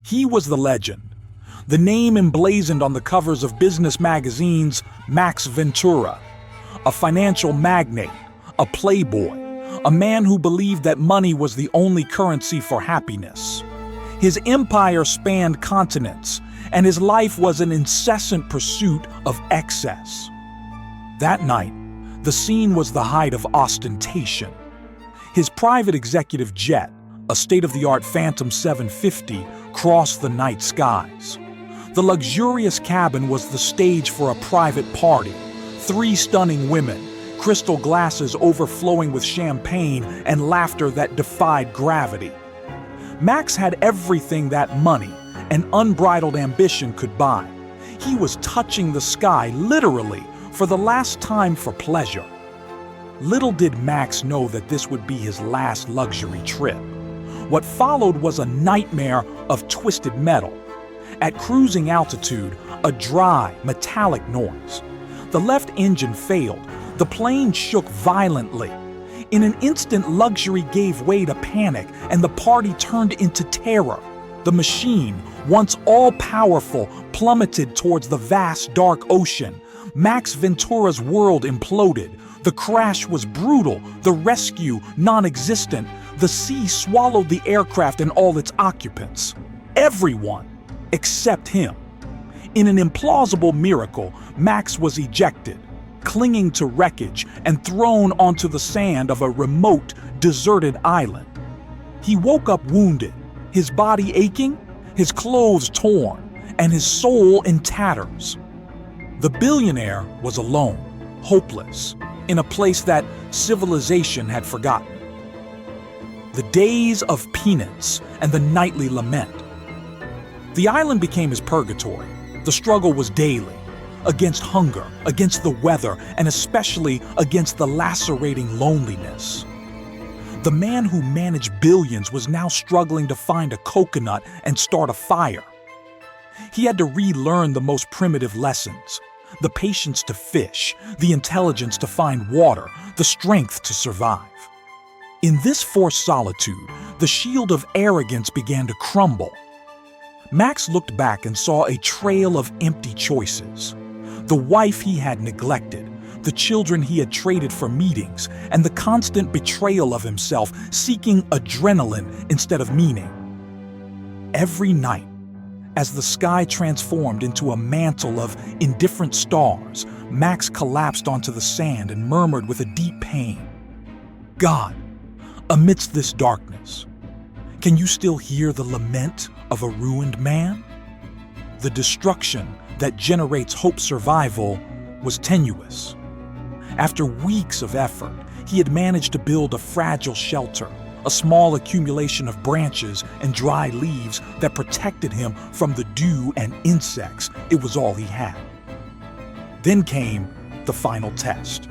He was the legend, the name emblazoned on the covers of business magazines. Max Ventura, a financial magnate, a playboy, a man who believed that money was the only currency for happiness. His empire spanned continents, and his life was an incessant pursuit of excess. That night, the scene was the height of ostentation. His private executive jet, a state-of-the-art Phantom 750, crossed the night skies. The luxurious cabin was the stage for a private party. 3 stunning women, crystal glasses overflowing with champagne, and laughter that defied gravity. Max had everything that money and unbridled ambition could buy. He was touching the sky, literally, for the last time for pleasure. Little did Max know that this would be his last luxury trip. What followed was a nightmare of twisted metal. At cruising altitude, a dry, metallic noise. The left engine failed. The plane shook violently. In an instant, luxury gave way to panic, and the party turned into terror. The machine, once all-powerful, plummeted towards the vast, dark ocean. Max Ventura's world imploded. The crash was brutal, the rescue non-existent. The sea swallowed the aircraft and all its occupants. Everyone except him. In an implausible miracle, Max was ejected, clinging to wreckage and thrown onto the sand of a remote, deserted island. He woke up wounded, his body aching, his clothes torn, and his soul in tatters. The billionaire was alone, hopeless, in a place that civilization had forgotten. The days of penance and the nightly lament. The island became his purgatory. The struggle was daily, against hunger, against the weather, and especially against the lacerating loneliness. The man who managed billions was now struggling to find a coconut and start a fire. He had to relearn the most primitive lessons: the patience to fish, the intelligence to find water, the strength to survive. In this forced solitude, the shield of arrogance began to crumble. Max looked back and saw a trail of empty choices. The wife he had neglected, the children he had traded for meetings, and the constant betrayal of himself, seeking adrenaline instead of meaning. Every night, as the sky transformed into a mantle of indifferent stars, Max collapsed onto the sand and murmured with a deep pain, "God, amidst this darkness, can you still hear the lament of a ruined man?" The destruction that generates hope survival was tenuous. After weeks of effort, he had managed to build a fragile shelter, a small accumulation of branches and dry leaves that protected him from the dew and insects. It was all he had. Then came the final test.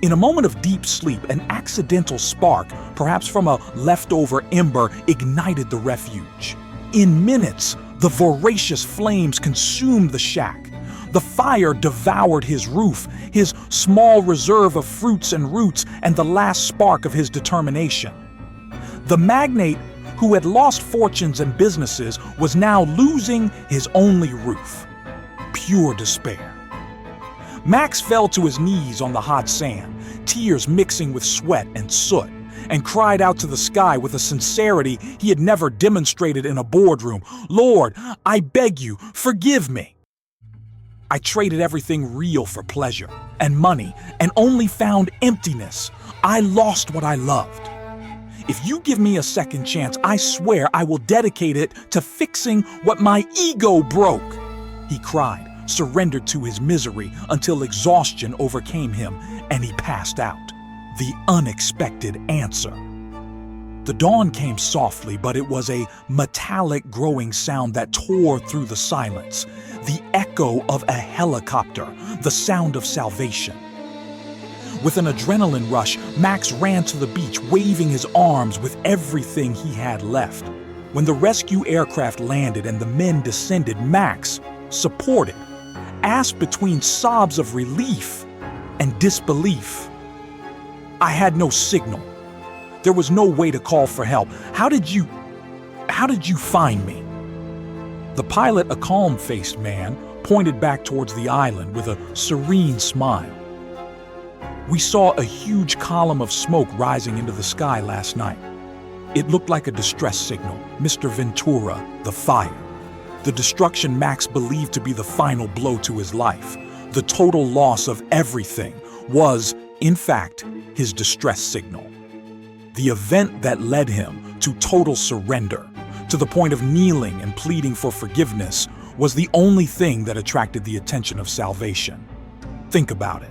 In a moment of deep sleep, an accidental spark, perhaps from a leftover ember, ignited the refuge. In minutes, the voracious flames consumed the shack. The fire devoured his roof, his small reserve of fruits and roots, and the last spark of his determination. The magnate, who had lost fortunes and businesses, was now losing his only roof. Pure despair. Max fell to his knees on the hot sand, tears mixing with sweat and soot, and cried out to the sky with a sincerity he had never demonstrated in a boardroom. "Lord, I beg you, forgive me. I traded everything real for pleasure and money and only found emptiness. I lost what I loved. If you give me a second chance, I swear I will dedicate it to fixing what my ego broke," he cried, surrendered to his misery until exhaustion overcame him and he passed out. The unexpected answer. The dawn came softly, but it was a metallic growing sound that tore through the silence. The echo of a helicopter, the sound of salvation. With an adrenaline rush, Max ran to the beach, waving his arms with everything he had left. When the rescue aircraft landed and the men descended, Max, supported, asked between sobs of relief and disbelief, "I had no signal. There was no way to call for help. How did you find me?" The pilot, a calm-faced man, pointed back towards the island with a serene smile. "We saw a huge column of smoke rising into the sky last night. It looked like a distress signal, Mr. Ventura, the fire. The destruction Max believed to be the final blow to his life, the total loss of everything, was, in fact, his distress signal. The event that led him to total surrender, to the point of kneeling and pleading for forgiveness, was the only thing that attracted the attention of salvation. Think about it.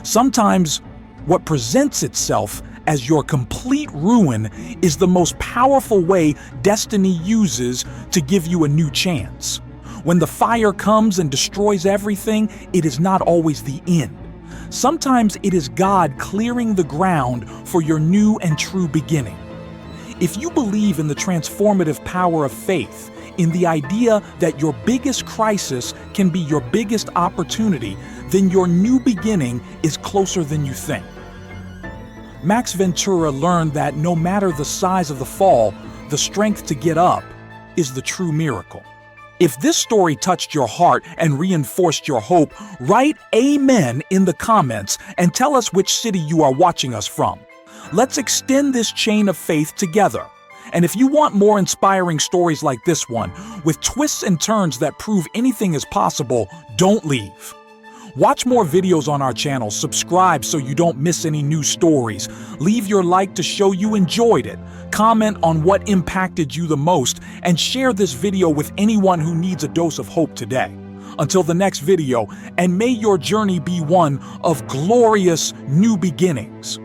Sometimes, what presents itself as your complete ruin is the most powerful way destiny uses to give you a new chance. When the fire comes and destroys everything, it is not always the end. Sometimes it is God clearing the ground for your new and true beginning. If you believe in the transformative power of faith, in the idea that your biggest crisis can be your biggest opportunity, then your new beginning is closer than you think. Max Ventura learned that no matter the size of the fall, the strength to get up is the true miracle. If this story touched your heart and reinforced your hope, write Amen in the comments and tell us which city you are watching us from. Let's extend this chain of faith together. And if you want more inspiring stories like this one, with twists and turns that prove anything is possible, don't leave. Watch more videos on our channel, subscribe so you don't miss any new stories, leave your like to show you enjoyed it, comment on what impacted you the most, and share this video with anyone who needs a dose of hope today. Until the next video, and may your journey be one of glorious new beginnings.